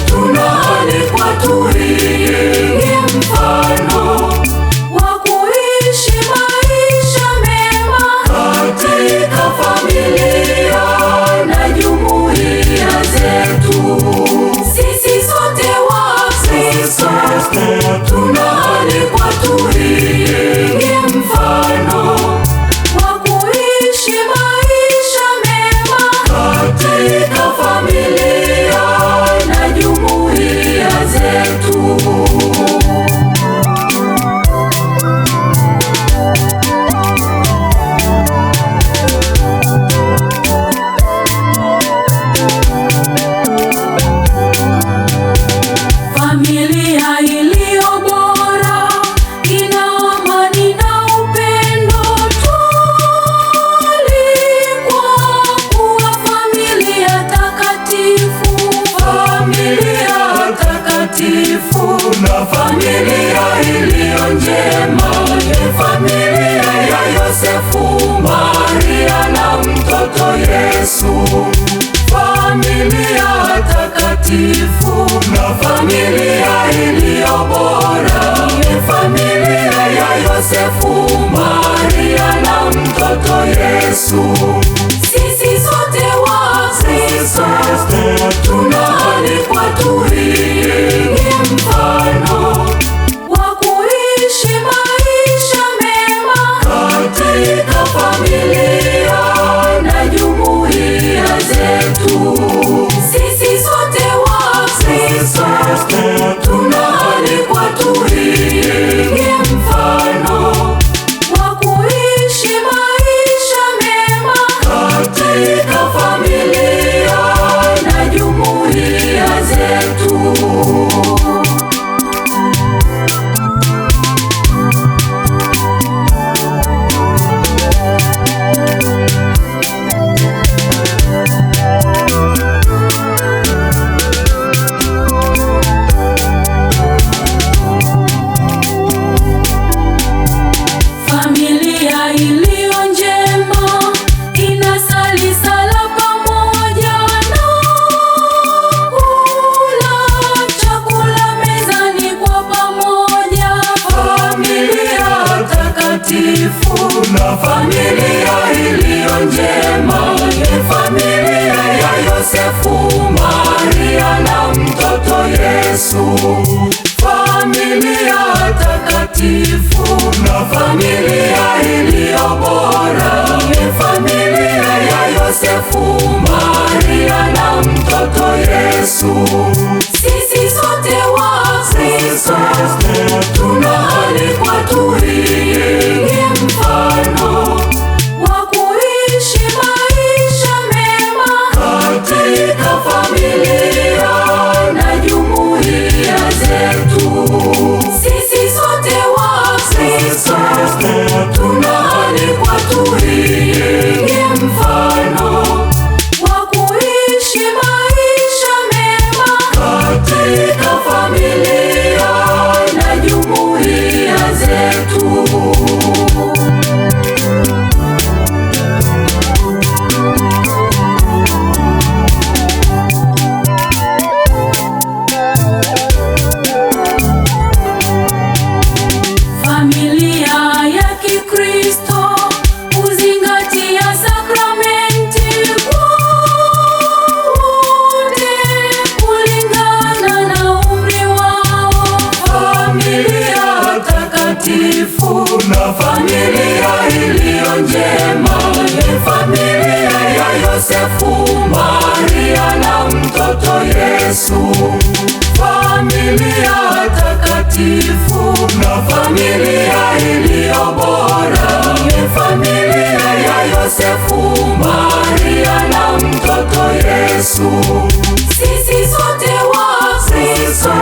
tunaalikwa tuige mfano wa kuishi maisha mema katika familia na jumuiya zetu. Sisi sote Wakristo tunaalikwa tuige mfano wa kuishi maisha mema katika familia na jumuiya zetu. Familia iliyo bora ina amani na upendo. Tualikwa kuwa familia takatifu, familia takatifu na familia iliyo njema. Ni familia ya Yosefu, Maria na mtoto Yesu. Familia takatifu na familia iliyo bora ni familia ya Yosefu, Maria na mtoto Yesu. Sisi sote Wakristo tunaalikwa tuige mfano wa kuishi maisha mema katika familia na jumuiya zetu. Sisi sote Wakristo tunaalikwa tuige mfano wa kuishi maisha mema katika familia na jumuiya zetu. Familia iliyo njema inasali sala pamoja na kula chakula mezani kwa pamoja. Familia takatifu na familia iliyo njema ni familia ya Yosefu, Maria na mtoto Yesu. Familia takatifu na familia iliyo bora ni familia ya Yosefu, Maria na mtoto Yesu. Sisi sote Wakristo tunaalikwa tuige mfano wa kuishi maisha mema katika familia na jumuiya zetu. Sisi sote Wakristo tunaalikwa tuige mfano wa kuishi maisha mema katika familia na jumuiya zetu. Familia ya Kikristo huzingatia sakramenti wote kulingana na umri wao. Familia takatifu na familia iliyo njema ni familia ya Yosefu, Maria na mtoto Yesu. Familia takatifu na familia iliyo bora ni familia ya Yosefu, Maria na mtoto Yesu. Sisi sote Wakristo